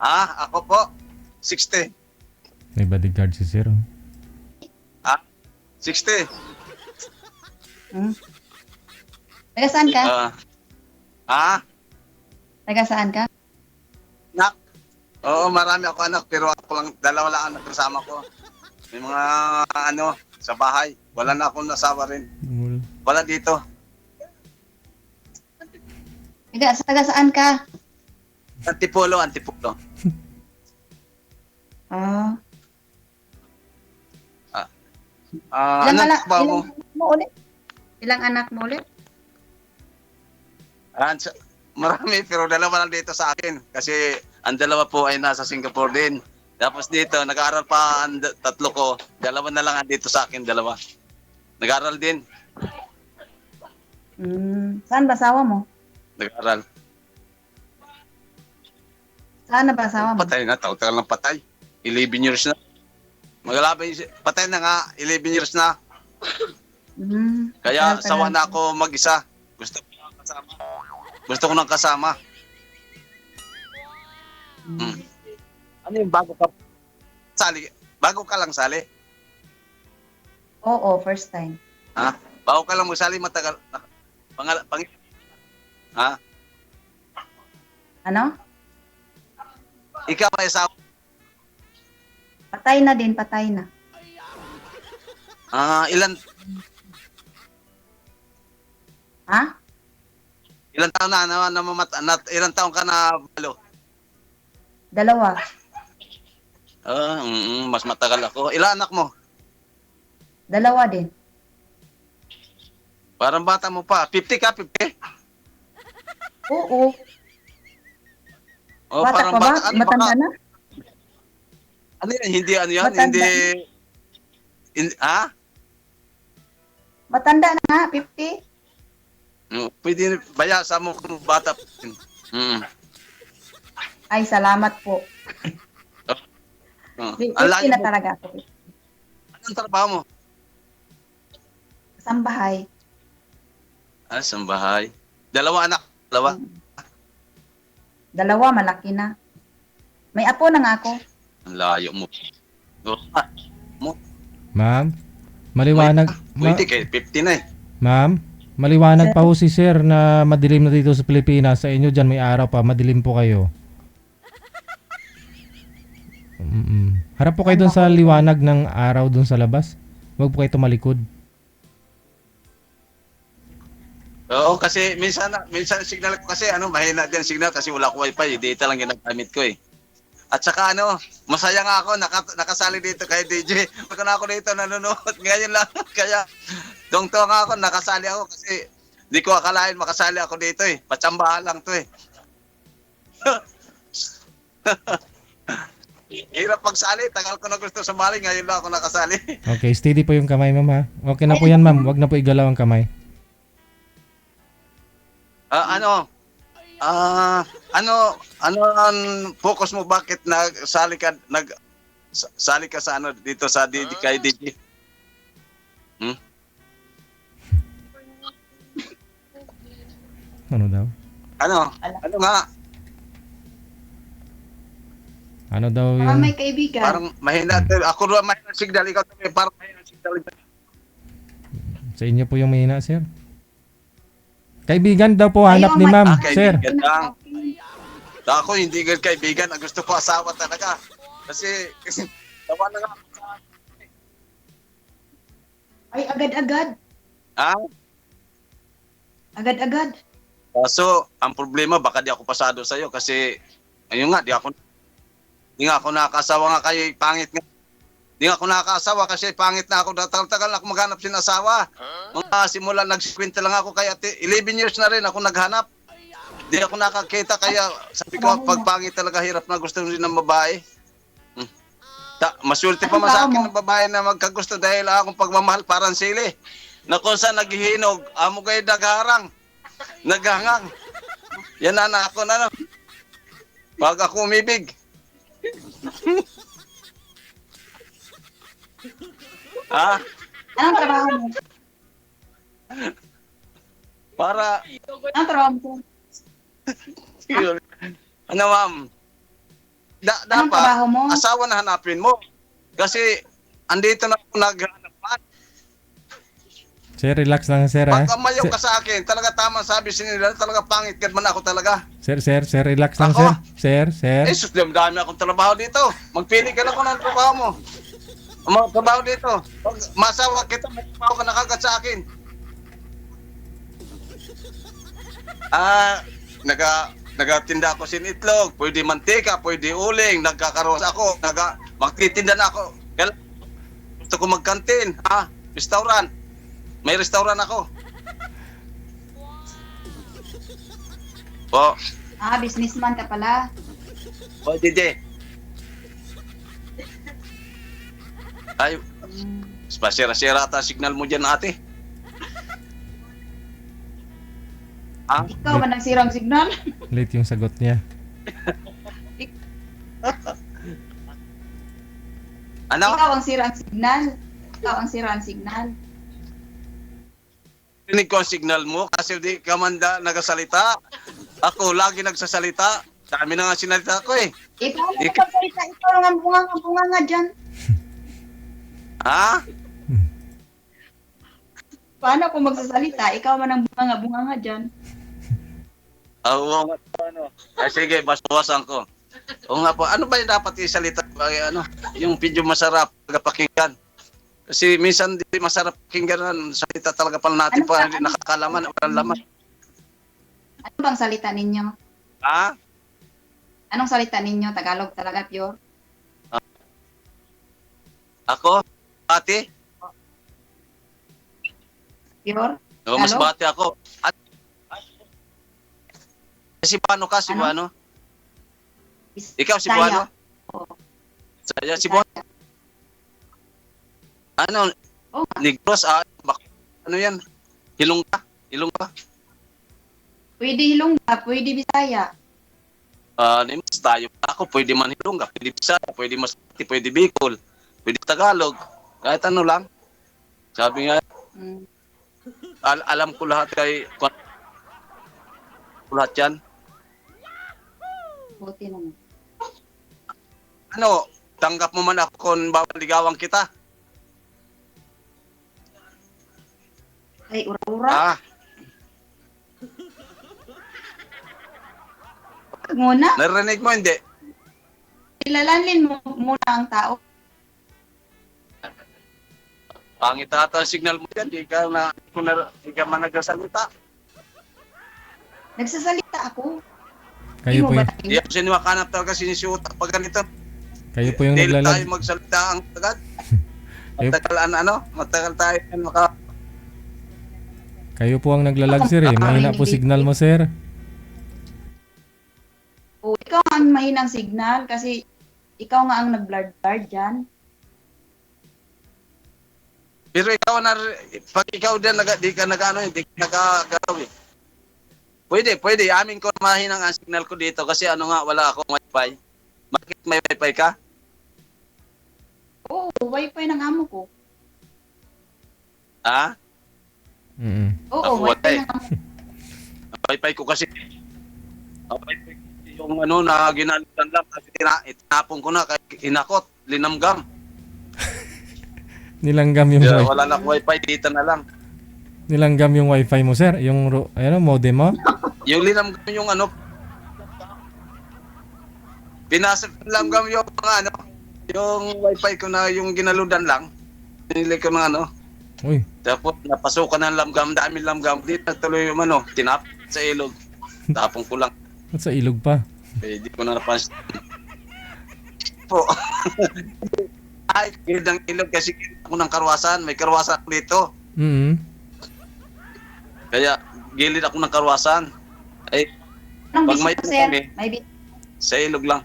Ako po, 60. May bodyguard si sir. Oh. 60. Taga saan ka? Taga saan ka? Anak. Oo, marami ako anak, pero ako lang, dalawa lang anak kasama ko. May mga sa bahay. Wala na akong nasawa rin. Wala dito. Taga saan ka? Antipolo. Ah. Anong trabaho mo? Ilang anak mo ulit? Marami, pero dalawa lang dito sa akin. Kasi ang dalawa po ay nasa Singapore din. Tapos dito, nag-aaral pa ang tatlo ko. Dalawa na lang dito sa akin, dalawa. Nag-aaral din. Saan ba asawa mo? Nag-aaral. Saan na ba asawa mo? Patay na, tagal ng patay. 11 years na. Patay na nga, 11 years na. Kaya sawa na ako mag-isa. Gusto ko nang kasama. Ano yung bago ka? Sali. Bago ka lang sali? Oo, first time. Bago ka lang sali, matagal. Ano? Ikaw may asawa? Patay na din, patay na. Ilan taon na ilan taon ka na balo? 2. Mas matagal ako. Ilan anak mo? 2 din. Parang bata mo pa. 50 ka, 50? Oo. Bata parang pa ba? bata. Matanda na? Ano yan? Hindi ano yan? Matanda. Matanda na nga, 50. Pwede bayasa mo kung bata. Ay, salamat po. 50 na talaga ako. Anong trabaho mo? Sambahay. Sambahay. Dalawa anak? Dalawa? 2, malaki na. May apo na nga ako. Ang layo mo. Ma'am, maliwanag. Pwede kay 50 na eh. Ma'am, maliwanag pa ho si sir na madilim na dito sa Pilipinas. Sa inyo dyan may araw pa, madilim po kayo. Harap po kayo dun sa liwanag ng araw dun sa labas. Huwag po kayo tumalikod. Oo, kasi minsan signal ko kasi mahina din signal kasi wala ko wifi, data lang ginagamit ko eh. At saka masaya nga ako nakasali dito kay DJ. Pag na ako dito nanonood ngayon lang kaya tungtong ako nakasali ako kasi di ko akalain makasali ako dito eh. Patsambahan lang to eh. Hirap pagsali, tagal ko na gusto sumali, ngayon lang ako nakasali. Okay, steady po yung kamay ma'am ha. Okay na po yan ma'am, wag na po igalaw ang kamay. Ano ang focus mo, bakit sali ka sa dito sa kay DJ? Ano daw? Ano nga? Ano daw Parang yung... may kaibigan. Parang mahina. Ako rin mahina signal, ikaw naman parang mahina signal. Sa inyo po yung mahina sir? Kaibigan daw po hanap ni ma'am, sir. Kaibigan lang. Ako hindi kaibigan, ang gusto ko asawa talaga. Kasi tawa na nga. Ay, agad-agad. Agad-agad. So, ang problema baka di ako pasado sa iyo kasi ayun nga, di nga ako nakakasawa nga kay pangit nga. Di nga ako nakakasawa kasi pangit na ako. Tagal na ako maghanap sin asawa. Mga simula nag-50 lang ako kaya 11 years na rin ako naghanap. Di ako nakakita kaya sabi ko pag pangit talaga hirap na gusto rin ng babae. Maswerte pa sa akin ng babae na magkagusto dahil akong pagmamahal parang sili. Na kung saan naghihinog, amo kayo nagharang. Naghangang. Yan na ako na. Pag ako umibig. Anong trabaho mo? Para Anong trabaho mo? ano ma'am? Anong dapat, trabaho mo? asawa na hanapin mo. Kasi, andito na ako naghanapan. Sir, relax lang sir ha. Pag umayaw ka sa akin, talaga tama sabi nila, talaga pangit ka man ako talaga. Sir, relax lang Ako? sir. Sir. Eh, sus, dami akong trabaho dito. Magpili ka lang kung ng trabaho mo. Ang mga trabaho dito. Pag masawa kita, may trabaho ka na kagad sa akin. Nagatinda ako sin itlog, pwede mantika, pwede uling, nagkakaroon ako, magtitinda na ako. Kaya gusto ko magkantin, restaurant. May restaurant ako. Businessman ka pala. DJ. Ay, pasira-sira ata signal mo dyan, ate. Ikaw man ang sirang signal. Late yung sagot niya. Ano? Ikaw ang sirang signal. Rinig ko ang signal mo kasi di ka man nagasalita. Ako lagi nagsasalita. Dami na nga sinalita ko eh. Ikaw ang magsalita. Ikaw ang bunga nga dyan. Ha? Paano ako magsasalita? Ikaw man ang bunga nga dyan. Oo nga po, ano. Sige, basawasan ko. Oo nga po, ano ba yung dapat isalita? Yung video masarap, pakinggan. Kasi minsan di masarap pakinggan, salita talaga pala natin pa, hindi nakakalaman, walang laman. Ano bang salita ninyo? Ha? Anong salita ninyo? Tagalog talaga, pure? Ako? Ate? Pure? O, mas Hello? bati ako. Si Buano ka, si Ano? Buano? Ikaw, si Buano? Saya, si Buano? Ano? Oh. Negros, ano yan? Hilongga? Hilongga? Pwede Hilongga, pwede Bisaya. Mas tayo. Ako, pwede man Hilongga, pwede Bisaya, pwede Masbate, pwede Bicol, pwede Tagalog. Kahit ano lang. Sabi nga, alam ko lahat lahat yan. Buti naman. Ano, tanggap mo man ako kung ligawan kita. Ay, ura-ura. Muna, Narinig mo, hindi? ilalanlin mo muna ang tao. Pangit ata ang signal mo yan, di ka man nagsasalita. Nagsasalita ako. Kayo po yung, Di ako siniwakanap talaga sinisuot pag ganito. kayo po yung Dahil tayo naglalag. magsalita ang tagad. Kayo, Matagal tayo kayo po ang naglalag sir eh. Mahina po signal mo sir. O, ikaw ang mahinang signal kasi ikaw nga ang nag-blard dyan. Pero ikaw pag ikaw din di ka hindi ka nagagalaw eh. Pwede. Amin ko mahinang ang signal ko dito kasi wala akong wifi. Bakit may wifi ka? Oo, wifi ng amo ko. Ha? Oo, Ako, wifi wala eh. ng amo ko. Wifi ko kasi. Wifi ko yung na ginalutan lang kasi itinapon ko na kay inakot, linamgam. Nilanggam yung Kaya wifi. wala na wifi dito na lang. Nilanggam yung wifi mo sir. Yung modem mo. Yung linamgam yung pinasalamgam yung yung wifi ko na yung ginaludan lang. Nilagay ko ng Uy, Tapos napasukan ng lamgam, dami lamgam. Dito tuloy yung tinap sa ilog. Tapong ko lang. at sa ilog pa. Di ko na napansin. Po. Ay, gilid ng ilog kasi gilid ako ng karwasan. May karwasan ako dito. Kaya gilid ako ng karwasan. Ay, Anong Pag may bisita, sir? kami. May bisita sa ilog lang.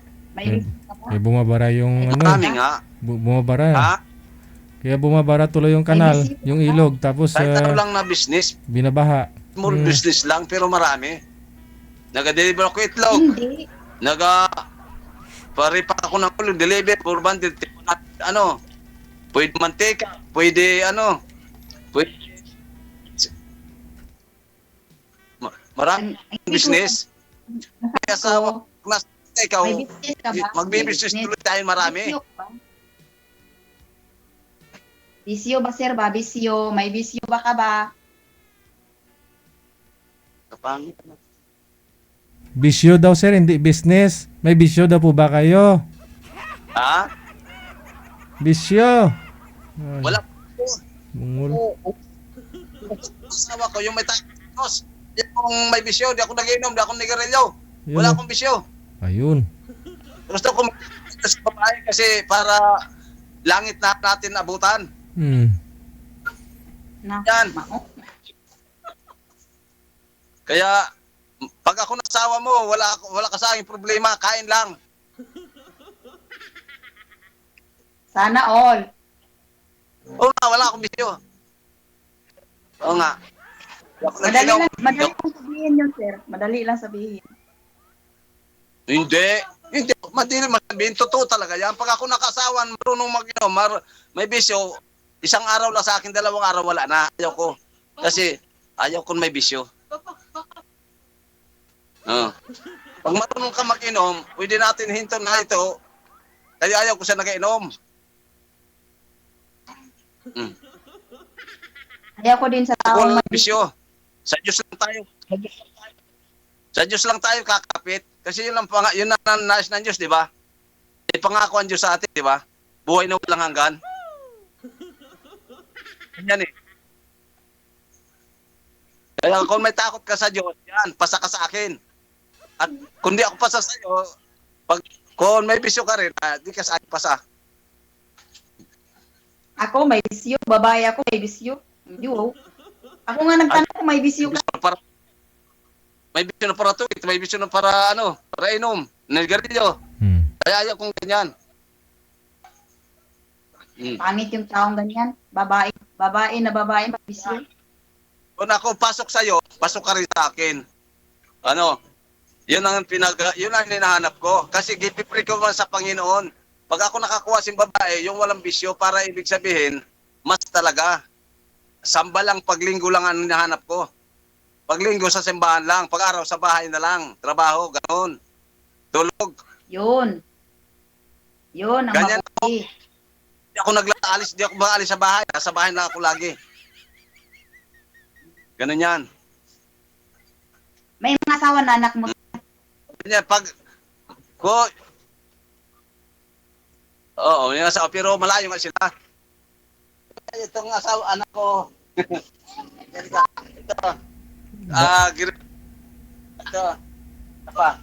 ka ba? Kaya bumabara yung Marami nga. bumabara. Ha? Kaya bumabara tuloy yung kanal, bisita yung ka? ilog. Tapos Kahit lang na business. binabaha. Small business lang pero marami. Nag-deliver ako itlog. Hindi. Pare pa ako ng ulo, deliver, urban, pwede mantika, pwede pwede, maraming Ang- business. Kaya sa ikaw, May business ka ba? magbibusiness May tuloy tayo marami. Bisyo ka ba? Bisyo ba, sir ba? Bisyo. May bisyo ba ka ba? Kapangit. Bisyo daw sir, hindi business. May bisyo daw po ba kayo? Ha? Bisyo. Ay, Wala. bungol. Asawa ko, yung may tapos. Yung may bisyo, di ako nag-inom, di ako nigarilyo. Yun, Wala oh. akong bisyo. Ayun. Gusto ko sa babae kasi para langit na natin abutan. Hmm. Na, Yan. mao. Kaya pag ako nasawa mo, wala ka sa akin problema, kain lang. Sana all. Oo nga, wala akong bisyo. Oo nga. Madali lang sabihin yun, sir. Madali lang sabihin. Hindi. Hindi. Madali masabihin. Totoo talaga yan. Pag ako nakasawan, marunong mag-inom, may bisyo, isang araw lang sa akin, 2 araw wala na. Ayaw ko. Kasi ayaw ko may bisyo. Pag marunong ka mag-inom, pwede natin hinto na ito. Kaya ayaw ko siya nag-inom. Ayaw ko din sa tao. Ako lang bisyo. Sa Diyos lang tayo. Sa Diyos lang tayo kakapit. Kasi yun ang nais ng Diyos, di ba? Ipangako ang Diyos sa atin, di ba? Buhay na walang hanggan. Yan eh. Kaya kung may takot ka sa Diyos, yan, pasa ka sa akin. At kung di ako pasa sa iyo, kung may bisyo ka rin, di ka sa akin pasa. Ako may bisyo. Babae ako may bisyo. Hindi, wow. Ako nga nagtanong kung may bisyo ka. May bisyo na para tuwit, may bisyo na para para inom, nilgarilyo. Kaya ayaw kong ganyan. Pangit yung taong ganyan. Babae na babae may bisyo. Kung ako pasok sa iyo, pasok ka rin sa akin. Yun ang hinahanap ko. Kasi gipipre ko man sa Panginoon. Pag ako nakakuha sin babae, yung walang bisyo, para ibig sabihin, mas talaga. Samba lang, paglinggo lang ang hinahanap ko. Paglinggo sa simbahan lang, pag-araw sa bahay na lang, trabaho, ganoon. Tulog. Yun ang Ganyan mabuti. Di ako naglalaalis, di ako maalis sa bahay. Nasa bahay lang ako lagi. Ganun yan. May mga asawa na anak mo. Ganyan, Oo, yung asawa, pero malayo nga sila. Itong asawa, anak ko. Ito. Ito.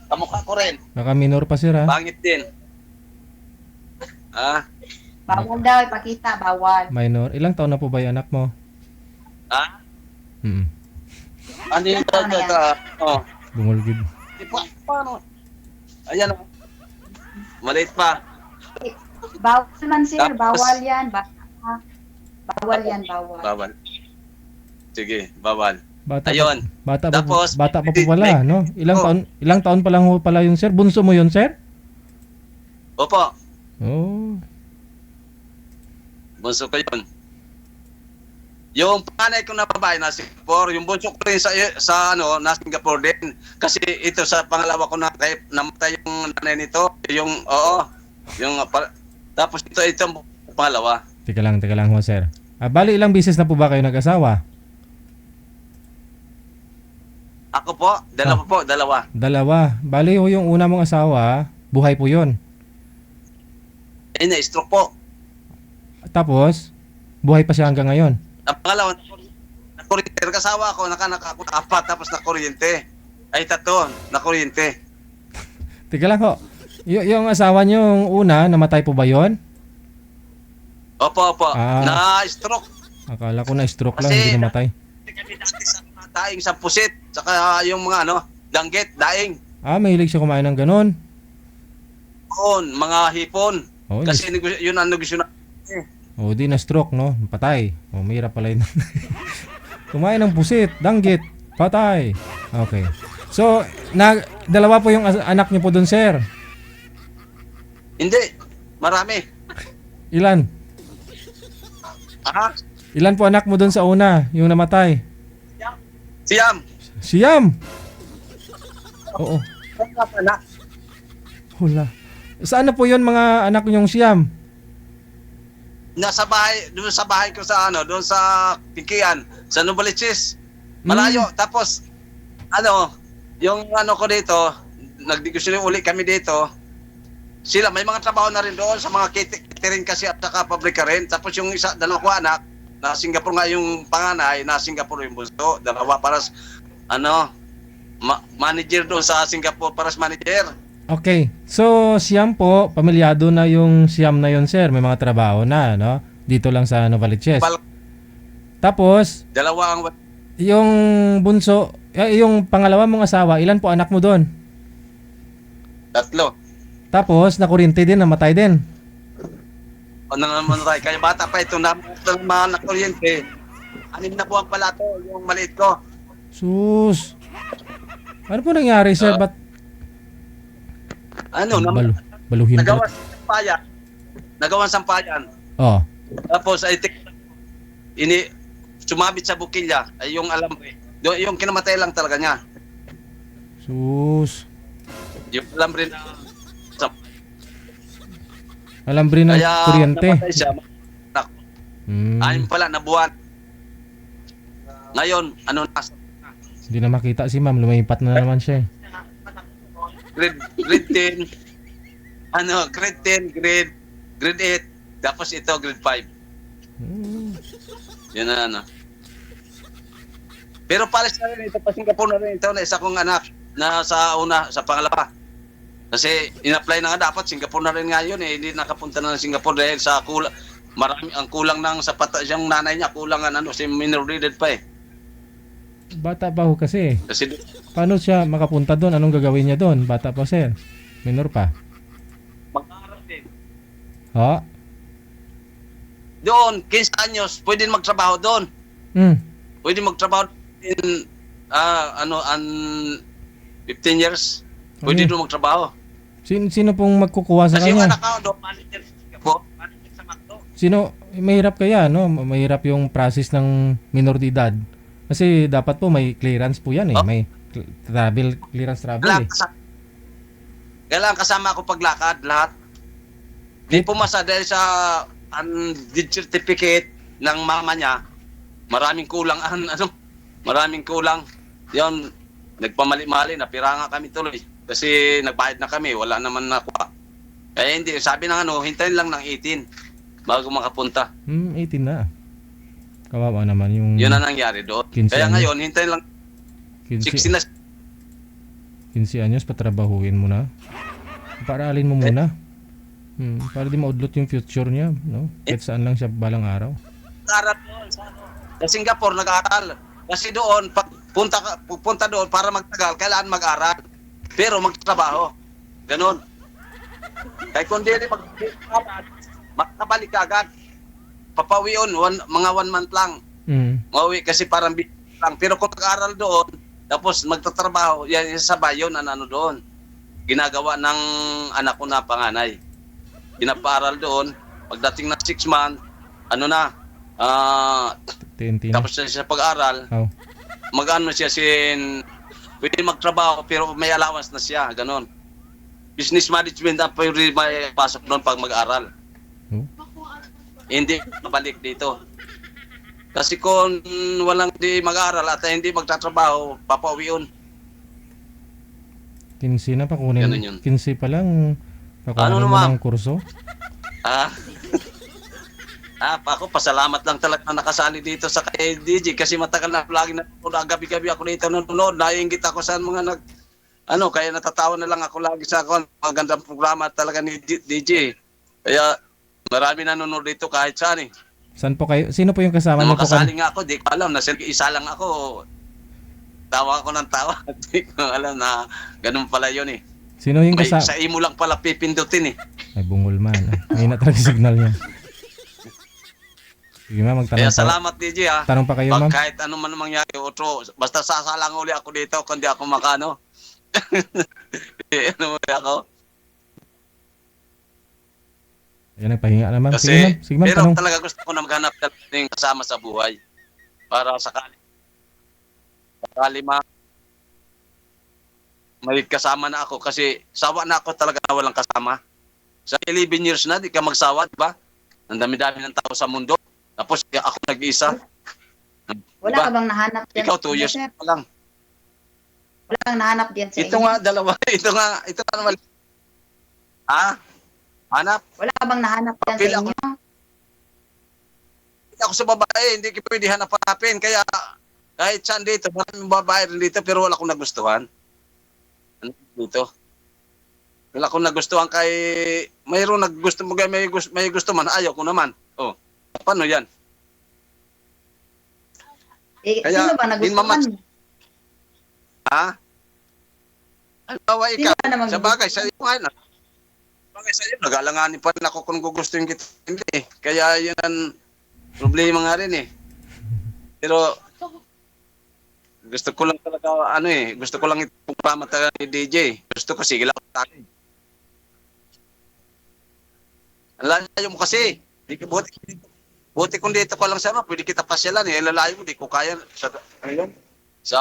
Kamukha ko rin. Naka-minor pa sir ha? Pangit din. Bawal daw, ipakita, bawal. Minor. Ilang taon na po ba yung anak mo? Ano yung ito? Bumulgid. Paano? Ayan. Maliit pa. Bawal man sir, Tapos- bawal yan. Bawal yan, bawal. Bawal. Sige, bawal. Bata Ayun. Tapos, bata pa po pala, no? Ilang taon pa lang ho pala yun, sir? Bunso mo yun, sir? Opo. Oh. Bunso ko yun. Yung panganay ko na babae na Singapore, yung bunso ko rin sa na Singapore din. Kasi ito sa pangalawa ko namatay yung nanay nito, tapos ito ang pangalawa. Teka lang ho, sir. Bali, ilang bisis na po ba kayo nag-asawa? Ako po, dalawa. Dalawa. Bali ho, yung una mong asawa, buhay po yun. Na-stroke po. Tapos, buhay pa siya hanggang ngayon. Ang pangalawa, nakuryente. Nakasawa ako, ako 4, tapos nakuryente. Ay, 3, nakuryente. Teka lang ho. Yung asawa niyo, yung una, namatay po ba yun? Opo. Ah. Na-stroke. Akala ko na stroke lang, Kasi- hindi namatay. Kami dati sa mga daing sa pusit, saka yung mga danggit, daing. Mahilig siya kumain ng ganun. Mga hipon. Oh, Kasi yun ang negosyo na. di na stroke, no? Patay. Mahirap pala yun. Kumain ng pusit, danggit, patay. Okay. So, dalawa po yung anak niyo po dun, sir. Hindi, marami. Ilan? Ilan po anak mo dun sa una, yung namatay? Siyam. Siyam! Oo. Hula. Saan na po yun mga anak niyong siyam? Nasa bahay, doon sa bahay ko sa ano, doon sa Pikian, sa Novaliches. Malayo. Tapos, ano, yung ano ko dito, nagdiskusyon uli kami dito. Sila, may mga trabaho na rin doon sa mga catering kasi at saka pabrika rin. Tapos yung isa, dalawa ko anak, na Singapore nga yung panganay, na Singapore yung bunso. Dalawa para ano, manager doon sa Singapore, para manager. Okay. So, siyam po, pamilyado na yung siyam na yun, sir. May mga trabaho na, no? Dito lang sa Novaliches. Tapos, Dalawa ang yung bunso, yung pangalawa mong asawa, ilan po anak mo doon? tatlo. Tapos, nakuryente din, namatay din. Ano naman tayo, kaya bata pa ito na mga nakuryente. 6 na buwan pala to, yung maliit ko. Sus. Ano po nangyari, sir? Ba't Ano, baluhin ko? nagawa sa sampayan. Nagawa sa sampayan. Oh. Tapos ay sumabit sa bukilya ay yung alambre. Yung kinamatay lang talaga niya. Sus. Yung alambre na Alambre ng kaya kuryente. namatay siya. Ayun pala, nabuwan. Ngayon, ano na? Hindi na makita si ma'am. Lumipat na naman siya. Grade 10. Ano, grade 10, grade 8. Tapos ito, grade 5. Yun na ano. Pero palis na rin ito, pa Singapore na rin ito na isa kong anak na sa pangalawa. Kasi in-apply na nga dapat, Singapore na rin nga yun eh. Hindi nakapunta na ng Singapore dahil sa ang kulang ng sapat yung nanay niya, kulang ang ano, si minor edad pa eh. Bata pa ho kasi. Kasi Paano siya makapunta doon? Anong gagawin niya doon? Bata pa, sir. Minor pa. mag-aaral din. Ha? Doon, 15 anyos, pwede magtrabaho doon. Pwede magtrabaho in 15 years. Pwede doon magtrabaho. Sino pong magkukuha sa Kasi yung kanya? anak ko doon, manager sa Singapore, manager sa McDo. Sino? Mahirap kaya, no? Mahirap yung process ng minor de edad. Kasi dapat po may clearance po yan eh. Oh. May clearance travel eh. Kailangan kasama ako paglakad, lahat. Di pumasa dahil sa death certificate ng mama niya. Maraming kulang, maraming kulang. Yun, nagpamali-mali, napiranga kami tuloy. Kasi nagbayad na kami, wala naman nakuha. Kaya hindi, sabi ng hintayin lang ng 18 bago makapunta. 18 na. Kawawa naman yung... Yun na nangyari doon. 15 Kaya anyos. ngayon, hintayin lang 16 na. 15 anyos, patrabahuin mo na. Paaralin mo muna. Para di maudlot yung future niya, no? Kahit saan lang siya balang araw. Nag-aaral doon sa Singapore, nag-aaral. Kasi doon, pag punta doon para magtagal, kailangan mag-aral. Pero magtrabaho. Ganon. Kaya kung di rin mag-aral, makabalik ka agad. Papawi yun, mga 1 month lang. Mauwi kasi parang lang. Pero kung mag-aral doon, tapos magtatrabaho, yan sabay yun, ano doon. Ginagawa ng anak ko na panganay. Pinapaaral doon, pagdating na 6 months, TNT na. tapos na siya pag-aral, Oh. mag-ano siya pwede magtrabaho pero may allowance na siya, ganon. Business management ang pwede may pasok doon pag mag-aral. Hindi mabalik dito. Kasi kung walang di mag-aral at hindi magtatrabaho, papauwi yun. 15 na pa kunin. Ganun yun. 15 pa lang. Pakunin Ano mo naman? ng kurso. Ako, pasalamat lang talaga na nakasali dito sa kay DJ kasi matagal na lagi na gabi-gabi ako dito nanonood. Naiingit ako sa mga kaya natatawa na lang ako lagi sa magandang programa talaga ni DJ. Kaya marami nanonood dito kahit saan eh. Saan po kayo? Sino po yung kasama niyo po? Makasali nga ako, di ko alam na isa lang ako. Tawa ako ng tawa. Di ko alam na ganun pala yun eh. Sino yung May kasama? sa imo lang pala pipindutin eh. Ay, bungol man. May na talaga signal niya. Sige ma'am, magtanong Kaya pa. salamat DJ ha. Tanong pa kayo ma'am. Kahit ano man mangyari, otro, basta sasalang uli ako dito kung di ako makano. Ano mo ako? Ayan, nagpahinga na ma'am. Kasi, Sige ma'am, sige ma'am, pero tanong. talaga gusto ko na maghanap ng kasama sa buhay. Para sakali may kasama na ako kasi sawa na ako talaga na walang kasama. Sa 11 years na, di ka magsawa, di ba? Ang dami-dami ng tao sa mundo. Tapos ako nag-isa. Wala Diba? ka bang nahanap dyan? Ikaw 2 years sir? pa lang. Wala kang nahanap dyan sa Ito inyo? nga, dalawa. Ito nga naman. Ha? Hanap? Wala ka bang nahanap dyan sa Pila ako. inyo? Ako sa babae, hindi ko pwede hanap-hanapin. Kaya kahit saan dito, maraming babae rin dito, pero wala akong nagustuhan. Ano dito? Wala akong nagustuhan kay... Mayroon naggusto mo, may gusto man, ayaw ko naman. Oh, paano yan? Kaya, Sino ba nagustuhan mo? Ha? Halimbawa Sino ikaw, ba naman sa bagay, sa iyo nga na. Bagay sa iyo, nag-alanganin pa rin ako kung gugustuhin kita. Hindi. Kaya yun ang problema nga rin eh. Pero, gusto ko lang talaga, gusto ko lang ipagpama talaga ni DJ. Gusto ko, sige lang tayo. Ang lalayo mo kasi. Buti kung dito ko lang sa pwede kita pasyalan eh. Lalayo mo, di ko kaya sa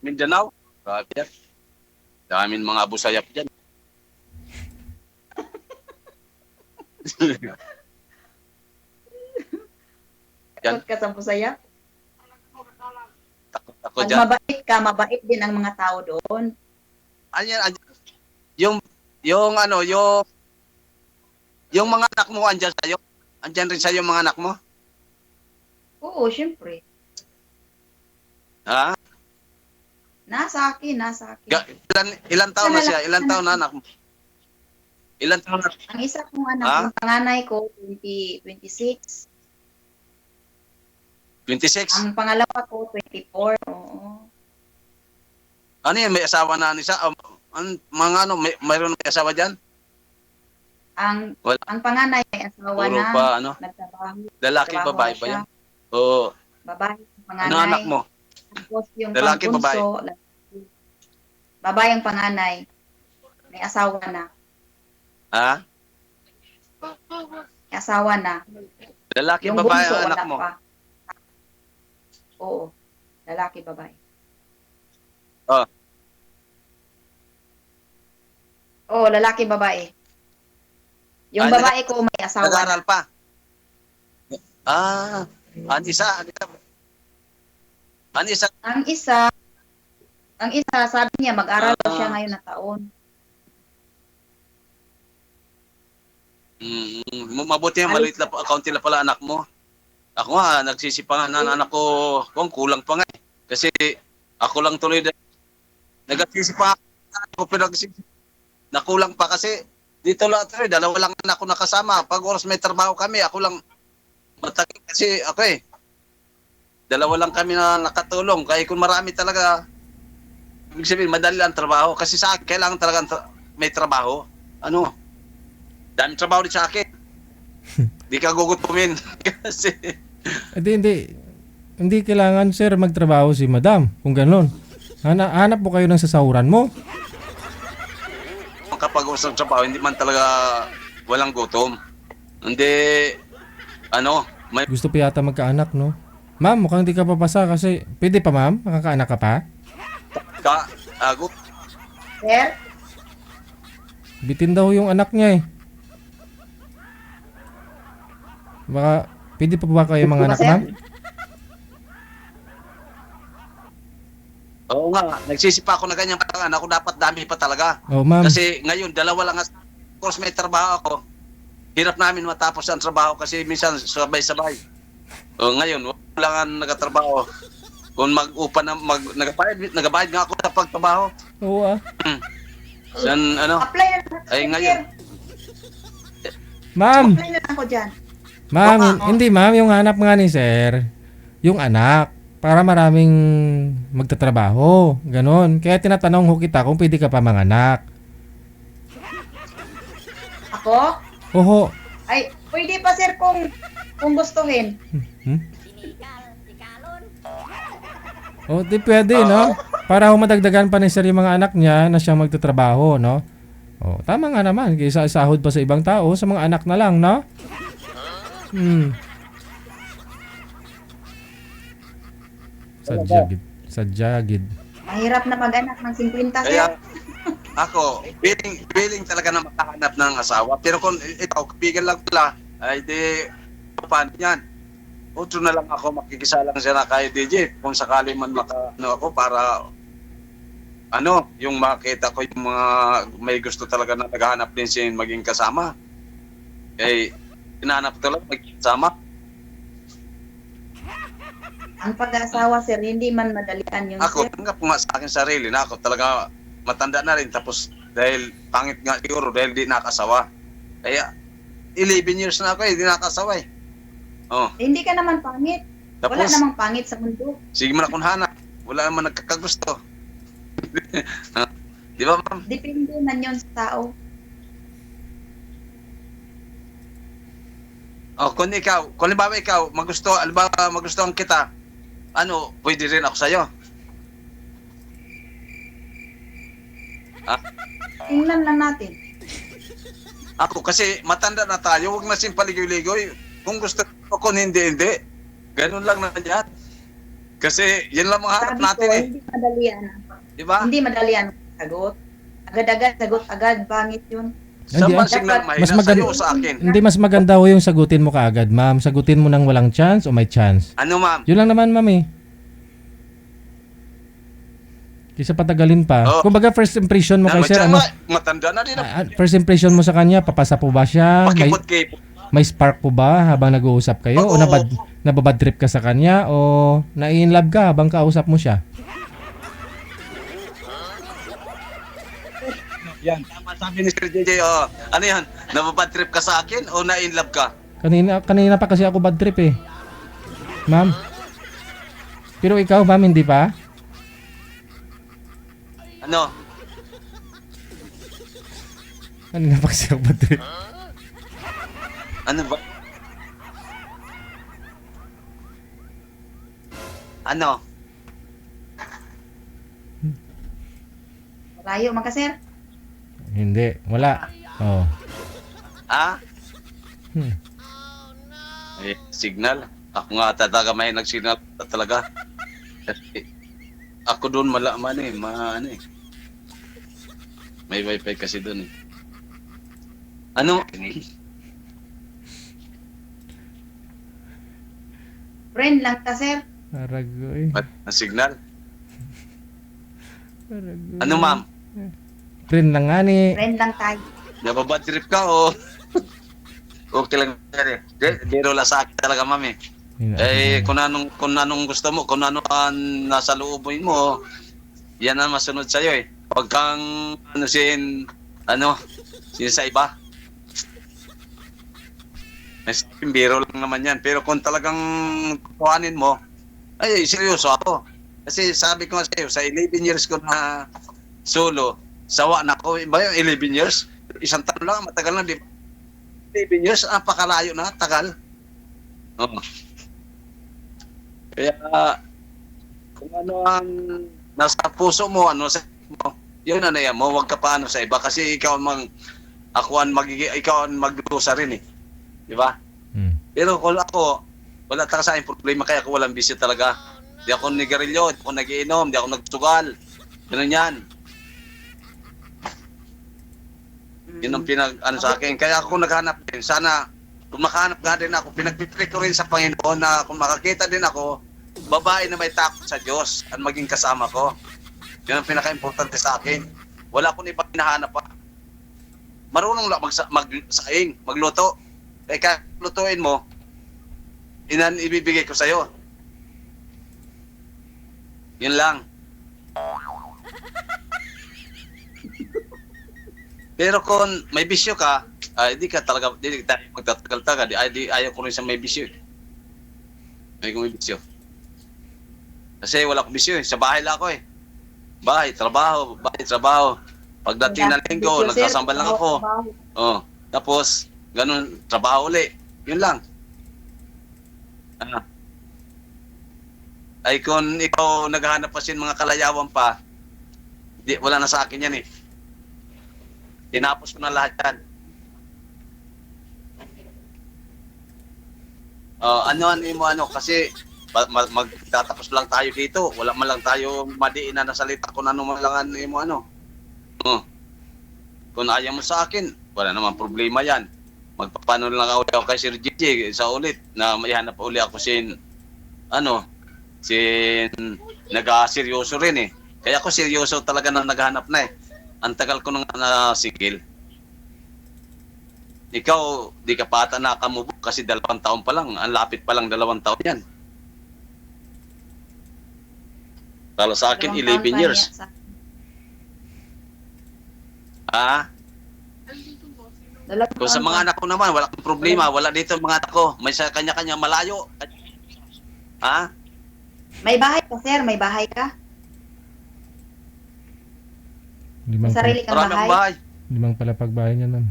Mindanao. Grabe yan. Daming mga busayap dyan. Yan. Takot ka sa Busaya? Takot ako Pag dyan. mabait ka, mabait din ang mga tao doon. Anyan, yung mga anak mo andyan sa'yo. Andyan rin sa'yo mga anak mo. Oo, syempre. Ha? Nasa akin. Ilan taon na siya? Ilan taon na anak mo? Ilan taon na? Ang isa kong anak, Ha? yung panganay ko, 26. 26? Ang pangalawa ko, 24. Oo. Ano yan? May asawa na isa? Mayroon may asawa dyan? Wala. Ang panganay may asawa Puro na, pa, nagtrabaho. lalaki, Trabaho babae na ba siya. yan? Oo. Babae, ang panganay. Ano anak mo? Tapos yung Lalaki, pambunso, babae ang panganay. May asawa na. Ha? May asawa na. Lalaki, Yung babae bunso, ang anak wala mo? pa. Oo. Lalaki, babae. Oh. Oo, lalaki, babae. Yung Ah, babae ko may asawa na. Nag-aaral pa? Ang isa. Ang isa, sabi niya, mag-aral daw siya ngayon na taon. Mabuti yan, maliit lang, kaunti lang pala anak mo. Ako nga, nagsisipangan na anak ko, kulang pa nga eh. Kasi ako lang tuloy, nagsisipangan ako, pero nakulang pa kasi dito lang tuloy, dalawa lang anak ko nakasama. Pag oras may trabaho kami, ako lang matagin kasi ako eh. Dalawa lang kami na nakatulong. Kaya kung marami talaga, ibig sabihin, madali lang trabaho. Kasi sa akin, kailangan talaga may trabaho. Daming trabaho din sa akin. Di ka gugutumin. Kasi, Hindi kailangan, sir, magtrabaho si madam. Kung ganun. Hanap po kayo ng sasahuran mo. kapag usang trabaho, hindi man talaga walang gutom. Hindi, may Gusto pa yata magkaanak, no? Ma'am, mukhang di ka papasa kasi... Pwede pa, ma'am? Makakaanak ka pa? agot. Sir, Bitin daw yung anak niya eh. Baka... Pwede pa ba kayo mga anak, Sir? ma'am? Oo nga, nagsisipa ako na ganyan parang anak ko, dapat dami pa talaga. Oh, ma'am. Kasi ngayon, dalawa lang, of course may trabaho ako. Hirap namin matapos ang trabaho kasi minsan sabay-sabay. O ngayon, wala nga nagatrabaho. Kung mag-upa na, nagabayad nga ako sa pagtrabaho. Oo ah. San, apply na lang. Ay, ngayon. Ma'am! Apply na lang ako dyan. Ma'am, hindi ma'am. Yung hanap nga ni sir, yung anak. Para maraming magtatrabaho. Ganon. Kaya tinatanong ho kita kung pwede ka pa manganak. Ako? Oho. Ay, pwede pa sir kung gustuhin. O, di pwede, no? Para ho madagdagan pa ni sir yung mga anak niya na siyang magtatrabaho, no? O, tama nga naman. Kaysa sahod pa sa ibang tao, sa mga anak na lang, no? Sadyagid. Mahirap na mag-anak ng 50 sir. Kaya, Ako, willing talaga na makahanap ng asawa. Pero kung ikaw, kapigan lang pala, ay di, paano yan? Otro na lang ako, makikisalang siya na kay DJ. Kung sakali man ako para, yung makita ko yung mga may gusto talaga na naghahanap din siya maging kasama. Eh, hinahanap talaga maging kasama. Ang pag-asawa, sir, hindi man madalian yung Ako, sir. tanggap ko nga sa akin sarili na ako talaga matanda na rin tapos dahil pangit nga siguro dahil di nakasawa. Kaya 11 years na ako di nakasawa eh. Oh, Eh, hindi ka naman pangit. Wala tapos namang pangit sa mundo. sige man akong hanap. Wala naman nagkakagusto. Di ba ma'am? Depende man yun sa tao. Oh, kung halimbawa ikaw, magustuhan kita, pwede rin ako sa'yo. Tingnan lang natin. Ako kasi matanda na tayo, huwag na siyang paligoy-ligoy. Kung gusto ko, kung hindi. Ganun lang na yan. Kasi yan lang mga harap Sabi natin ko, eh. hindi madalian. Di ba? Hindi madalian ang sagot. Agad-agad, sagot agad. Pangit yun. Sa Hindi, signal, Dapat- mas mahina maganda- sa'yo o sa akin. Hindi, mas maganda ho yung sagutin mo kaagad, ma'am. Sagutin mo nang walang chance o may chance. Ano ma'am? Yun lang naman, ma'am eh. Kaysa patagalin pa. Oh. Kumbaga, first impression mo kay sir, Matanda na din. first impression mo sa kanya, papasa po ba siya? Pakipot-kipot. May spark po ba habang nag-uusap kayo? O Oo. nababad trip ka sa kanya? O na-in-love ka habang kausap mo siya? Yan, tama sabi ni Sir JJ. Ano yan? Nababad trip ka sa akin o na-in love ka? Kanina pa kasi ako bad trip eh. Ma'am. Pero ikaw, ma'am, hindi pa? Ano? Kanina pa kasi ako bad trip. Ano ba? Ano? Malayo man ka, sir. Hindi, wala. Oh. Ha? Hmm. Signal. Ako nga talaga may nag-signal talaga. Kasi ako doon malaman eh. May wifi kasi doon eh. Ano? Friend lang ka, sir. Aragoy. Na signal? Aragoy. Ano ma'am? Friend lang nga ni. Friend lang tayo. Nababad trip ka o? Okay lang yan eh. Biro lang sa akin talaga ma'am eh. Kung anong gusto mo, kung ano ang nasa loobin mo, yan ang masunod sa'yo eh. Huwag kang sin sa iba. May sabing biro lang naman yan. Pero kung talagang kuhanin mo, ay seryoso ako. Kasi sabi ko nga sa'yo, sa 11 years ko na solo, sawa na ako. Ba yung 11 years? Isang taon lang, matagal na, di ba? 11 years, napakalayo na, tagal. Oo. Kaya, kung ano ang nasa puso mo, sa mo, yun yan mo, huwag ka pa sa iba. Kasi ikaw ikaw ang magdusa rin eh. Di ba? Hmm. Pero kung ako, wala talaga sa akin problema, kaya ako walang bisyo talaga. Di ako nigarilyo, di ako nagiinom, di ako nagsugal. Ganun yan. Yun ang sa akin. Kaya ako naghanap din. Sana, kung makahanap nga din ako, pinagpipray ko rin sa Panginoon na kung makakita din ako, babae na may takot sa Diyos at maging kasama ko. Yun ang pinaka-importante sa akin. Wala akong ibang hinahanap pa. Marunong lang magsaing, magluto. Eh kaya lutuin mo, ibibigay ko sa'yo. Yun lang. Pero kung may bisyo ka, di tayo magtatagal-tagal. Ayaw ko rin sa may bisyo. May bisyo. Kasi wala akong bisyo eh. Sa bahay lang ako eh. Bahay, trabaho. Pagdating ng linggo, nagsasambal lang ako. Tapos, ganun, trabaho uli. Yun lang. Ay kung ikaw naghahanap pa sin mga kalayawan pa, wala na sa akin yan eh. Tinapos ko na lahat yan. Kasi magtatapos lang tayo dito. Wala man lang tayo madiin na nasalita kung ano man lang Kung ayaw mo sa akin, wala naman problema yan. Magpapano lang ako kay Sir Gigi sa ulit na maihanap uli ako sin nag-seryoso rin eh. Kaya ako seryoso talaga na naghahanap na eh. Ang tagal ko nang nasigil. Ikaw, di ka pa ata nakamove kasi 2 taon pa lang. Ang lapit pa lang 2 taon yan. Talo sa akin, 11 years. Kung sa mga anak ko naman, wala akong problema. Wala dito mga anak ko. May sa kanya-kanya malayo. May bahay ka, sir? May bahay ka? May sarili kang Marami akong bahay. 5 palapag bahay niya, ma'am.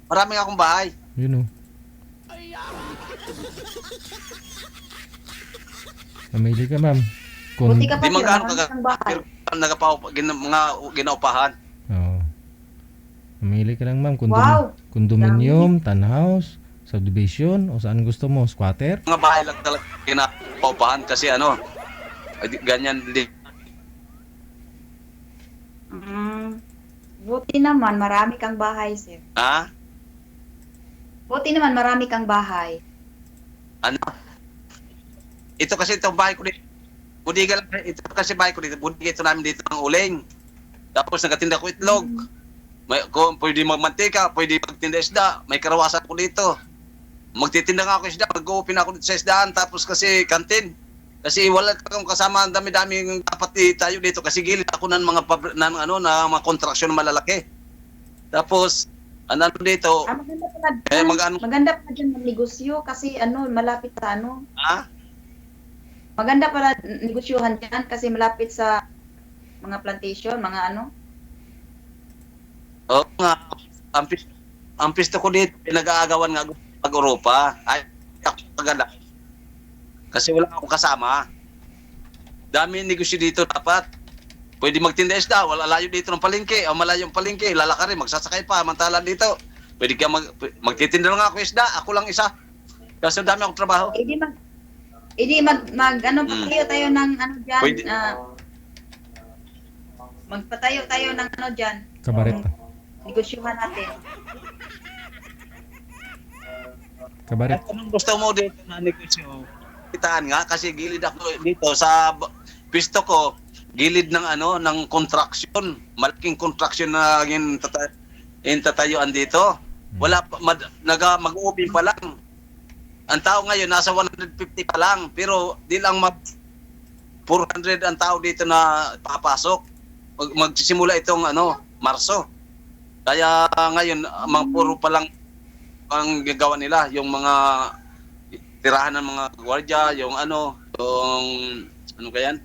Marami akong bahay. Yun, oh. Mamili ka, ma'am. Buti ka pa, Di sir. magkano Marami kang bahay. mga ginaupahan. Oo. Mamili ka lang, ma'am. Wow! Condominium, townhouse, subdivision, o saan gusto mo? Squatter? Mga bahay lang talaga ginaupahan kasi ganyan din. Buti naman, marami kang bahay, sir. Buti naman, marami kang bahay. Ito kasi itong bahay ko dito. Budiga lang. Ito kasi bahay ko dito. Budiga ito namin dito ng uling. Tapos nagatinda ko itlog. Kung pwede magmantika, pwede magtinda isda. May karawasan ko dito. Magtitinda nga ako isda. Mag-open ako dito sa isdaan. Tapos kasi kantin. Kasi wala kang kasama. Ang dami-dami dapat tayo dito. Kasi gilid ako ng mga mga kontraksyon malalaki. Tapos, dito. Maganda pala dyan. Maganda pala dyan magnegosyo kasi malapit sa Maganda pala negosyohan dyan kasi malapit sa mga plantation, mga Oo nga. Ang pisto ko dito, pinag-aagawan nga pag-Europa. Ay, ako pagala. Kasi wala akong kasama. Dami negosyo dito dapat. Pwede magtinda isda, wala layo dito ng palengke. O malayong palengke, lalakari, magsasakay pa, mantala dito. Pwede ka magtitinda lang ako isda, ako lang isa. Kasi dami akong trabaho. Patayo tayo ng dyan. Pwede. Magpatayo tayo ng dyan. Kabaret. Negosyohan natin. Kabaret. Anong gusto mo dito na negosyo? Kitaan nga kasi gilid ako dito sa pisto ko, gilid ng ng construction, malaking construction na tatayuan dito. Wala pa mag-open pa lang. Ang tao ngayon nasa 150 pa lang, pero di lang 400 ang tao dito na papasok. Magsisimula itong Marso. Kaya ngayon mga puro pa lang ang gagawa nila, yung mga tirahan ng mga gwardiya, yung kayan?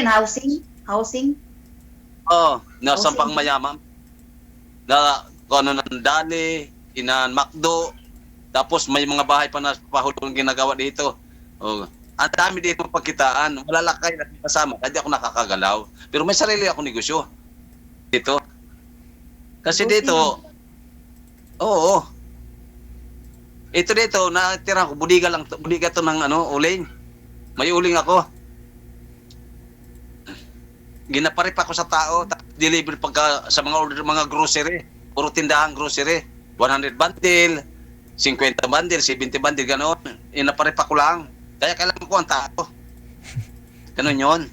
Housing? Housing? Nasa pang mayaman. Ng Dali, Macdo, tapos may mga bahay pa na pahulong ginagawa dito. Ang dami dito pagkitaan. Malalakay na kasama. Hindi ako nakakagalaw. Pero may sarili ako negosyo. Dito. Kasi dito, ito dito, natira ko, budiga to ng uling. May uling ako. Ginaparip ako sa tao, deliver pagka sa mga order, mga grocery. Puro tindahan grocery. 100 bundle, 50 bundle, 70 bundle, gano'n. Inaparip ako lang. Kaya kailangan ko ang tao. Gano'n yun.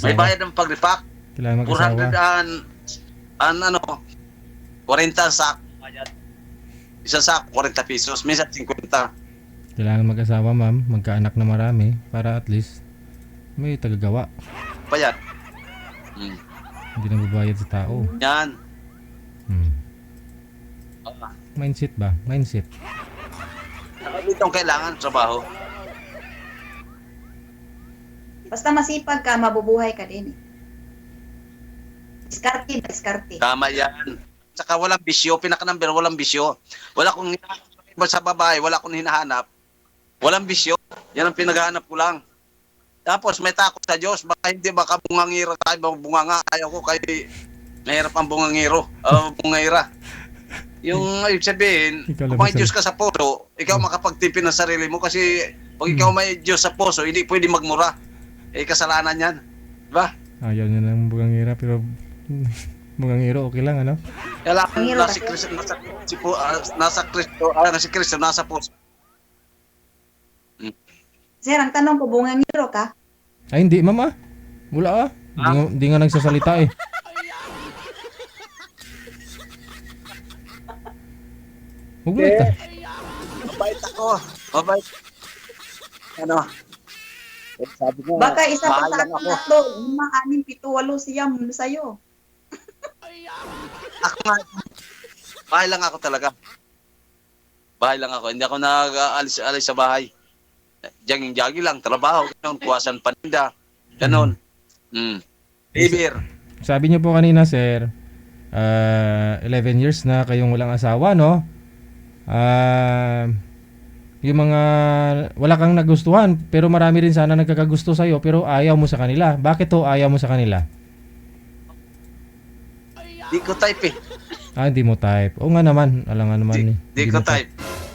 May bayad ng pag-repack. Kailangan mag-asawa. 40 sak. Isang sak, 40 pesos. Minsan 50. Kailangan mag-asawa, ma'am. Magkaanak na marami para at least may tagagawa. Payat. Hindi na babayad sa tao. Yan. Mindset ba? Mindset. Dito ang kailangan, trabaho. Basta masipag ka, mabubuhay ka din. Diskarte. Tama yan. Saka walang bisyo, pinaka-number, walang bisyo. Wala kong hinahanap sa babae, wala kong hinahanap. Walang bisyo. Yan ang pinaghahanap ko lang. Tapos may takot sa Diyos, baka bungangira tayo, bunganga. Ayaw ko kay mahirap ang bungangiro. Bungangira. Yung ibig sabihin, kung may Diyos ka sa puso, ikaw makapagtipid ng sarili mo kasi pag ikaw may Diyos sa puso, hindi pwede magmura. Kasalanan yan. Diba? Ayaw niya ng bugangira pero Bungangiro, okay lang, ano? Kailangan Bungangiro na si kasi. Kristo, si Kristo, nasa puso. Sir, ang tanong ko, bungangiro ka? Ay, hindi, mama. Wala ah. Hindi nga nagsasalita eh. Huwag mo ito. Mabait ako. Mabait. Ano? Sabi ko, Baka isa pa sa bahala akin ako. tatlo, 5, 6, 7, 8 siyam sa'yo. Ako nga. Bahay lang ako talaga. Bahay lang ako. Hindi ako nag-alis sa bahay. Jogging lang, trabaho, gano'n, kuwasan paninda, gano'n. Bibir. Sabi niyo po kanina, sir, 11 years na kayong walang asawa, no? Yung mga wala kang nagustuhan, pero marami rin sana nagkakagusto sa'yo, pero ayaw mo sa kanila. Bakit to ayaw mo sa kanila? Di ko type eh. Hindi mo type. Oo nga naman. Alam nga naman eh. Di ko mo type.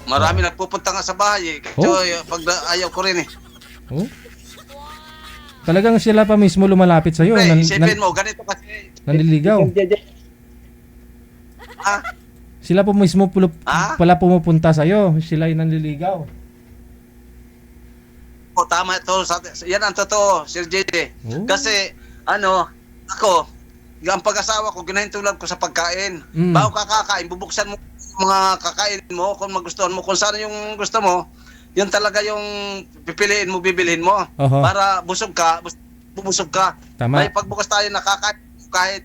Marami nagpupunta nga sa bahay eh. So, pag ayaw ko rin eh. Oh? Talagang sila pa mismo lumalapit sa'yo. Isipin mo, ganito kasi. Nanliligaw. Ah, Sila po mismo Ah? pala pumupunta sa'yo. Sila yung nanliligaw. tama ito. Yan ang totoo, Sir JJ. Oh. Kasi, ako, ang pag-asawa ko, ginahintulan ko sa pagkain. Mm. Bago ka kakain, bubuksan mo mga kakain mo kung magustuhan mo. Kung saan yung gusto mo, yun talaga yung pipiliin mo, bibilhin mo. Oho. Para busog ka, bubusog ka. Tama. May pagbukas tayo nakakain, kahit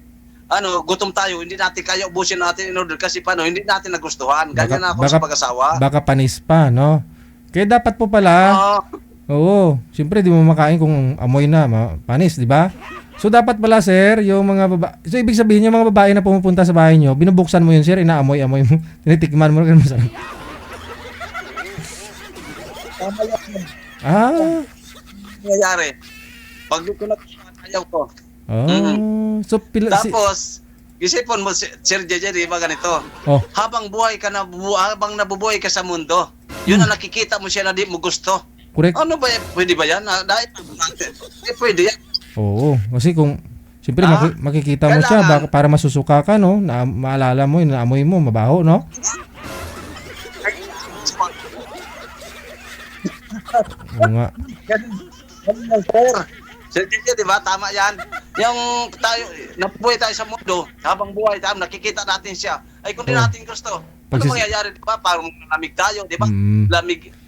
gutom tayo, hindi natin kaya ubusin natin in order kasi hindi natin nagustuhan. Ganyan na ako sa pag-asawa. Baka panis pa, no? Kaya dapat po pala, oo, siyempre di mo makain kung amoy na, panis, di ba? So dapat pala, sir, yung mga babae, so ibig sabihin yung mga babae na pumupunta sa bahay nyo, binubuksan mo yun, sir, inaamoy-amoy mo, tinitikman mo, ganun masarap. Nangyayari. Pag di ko ayaw ko. Oh, so Tapos, isipon mo, Sir JJ, di ba ganito? Oh, Habang habang nabubuhay ka sa mundo, yun ang nakikita mo siya na di mo gusto. correct. Ano ba yan? Pwede ba yan? Dahil pwede yan. Oo, kasi kung siyempre makikita mo siya Kailangan- para masusuka ka, no? Na maalala mo, naamoy mo, mabaho, no? Oo nga. Ganun lang, sir. Sir JJ, di ba? Tama yan. Yung nabubuhay tayo sa mundo, habang buhay tayo, nakikita natin siya. Ay, kung di Oo. natin gusto, Pagsis- ano mangyayari, di ba? Parang manglalamig tayo, di ba? Mm.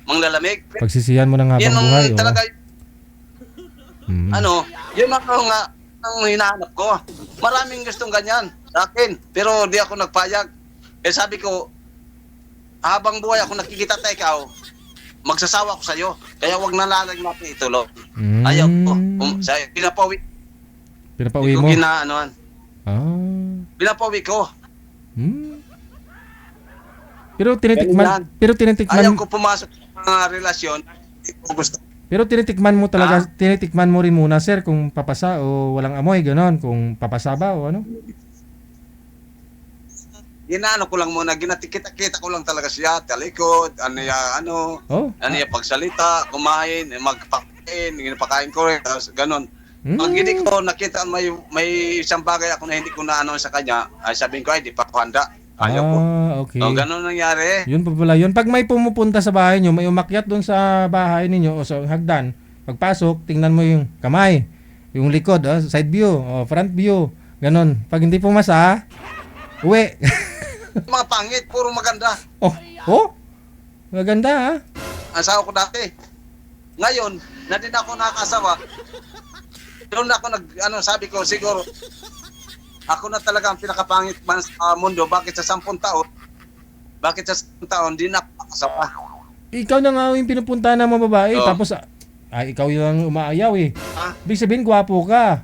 Manglalamig. Pagsisihan mo ng Yan habang ang buhay, oh. talaga, Mm. yun ang hinahanap ko. Maraming gustong ganyan sa akin, pero di ako nagpayag. Eh sabi ko, habang buhay ako nakikita tayo ikaw, magsasawa ko sa'yo. Kaya wag nalalag natin ituloy. Mm. Ayaw ko. Pinapawi Pinapauwi ko mo? Pinapawi ko. Hmm. Pero Ganyan. tinitikman Ayaw ko pumasok sa mga relasyon. Hindi ko gusto. Pero tinitikman mo talaga, tinitikman mo rin muna, sir, kung papasa o walang amoy, ganon, kung papasa ba o ano? Inaano ko lang muna, kita ko lang talaga siya, talikod, Oh. pagsalita, kumain, magpakain, ginapakain ko rin, tapos ganon. Pag hindi ko nakita may isang bagay ako na hindi ko na sa kanya, ay sabihin ko, ay di pa ako handa. Ayaw ko. Okay. O, ganon nangyari. Yun pa pala yun. Pag may pumupunta sa bahay nyo, may umakyat doon sa bahay ninyo o sa hagdan, pagpasok, tingnan mo yung kamay, yung likod, side view, front view, ganon. Pag hindi pumasa, uwi. Mga pangit, puro maganda. Maganda ha. Asawa ko dati. Ngayon, na din ako nakakasawa. Doon ako sabi ko, siguro, ako na talaga ang pinakapangit man sa mundo. Bakit sa 10 taon? Bakit sa 10 taon, di na ako nakasawa? Ikaw na nga yung pinupunta ng mga babae, Oo. tapos ikaw yung umaayaw eh. Ah, Ibig sabihin, gwapo ka.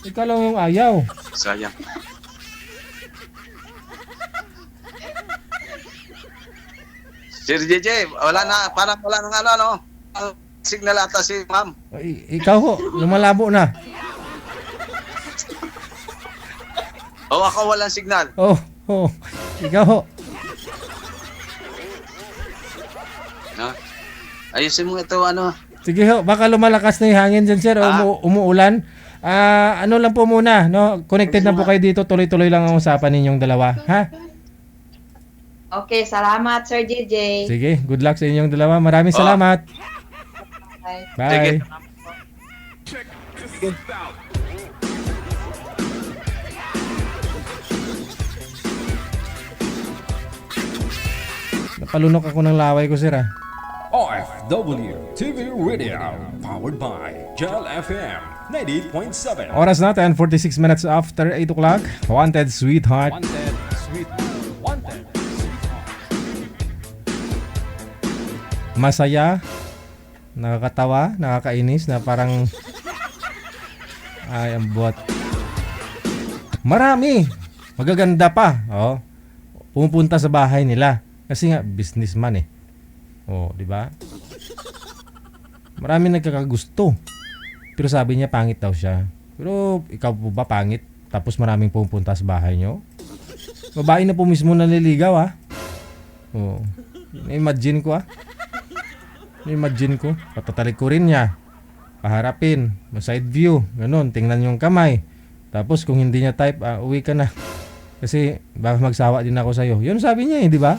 Ikaw lang yung ayaw. sayang. Sir JJ, wala na, parang wala nang ang signal ata si ma'am. Ikaw ho, lumalabo na. O ako walang signal. Ikaw ho. No? Ayusin mo ito, Sige ho, baka lumalakas na yung hangin dyan, sir. Ah. Umuulan. Ano lang po muna, no? Connected na po kayo dito. Tuloy-tuloy lang ang usapan ninyong dalawa, ha? Okay, salamat Sir JJ. Sige, good luck sa inyong dalawa. Maraming Oh. salamat. Bye. Sige. Bye. Napalunok ako ng laway ko, sir, ah. OFW TV Radio, powered by Gel FM 98.7. Oras na, 10:46 minutes after 8 o'clock. Wanted Sweetheart. Wanted, sweet, wanted, sweetheart. Masaya, nakakatawa, nakakainis na parang ay ang buhat. Marami, magaganda pa. Oh. Pumupunta sa bahay nila kasi nga businessman eh. Oh, di ba? Marami nagkakagusto. Pero sabi niya pangit daw siya. Pero ikaw po ba pangit? Tapos maraming pumupunta sa bahay niyo? Babae na po mismo naliligaw ah. Oh. Imagine ko ah. Imagine ko, patatalikurin niya, paharapin, side view, ganun, tingnan yung kamay. Tapos kung hindi niya type, uwi ka na. Kasi baka magsawa din ako sa'yo. Yun sabi niya eh, di ba?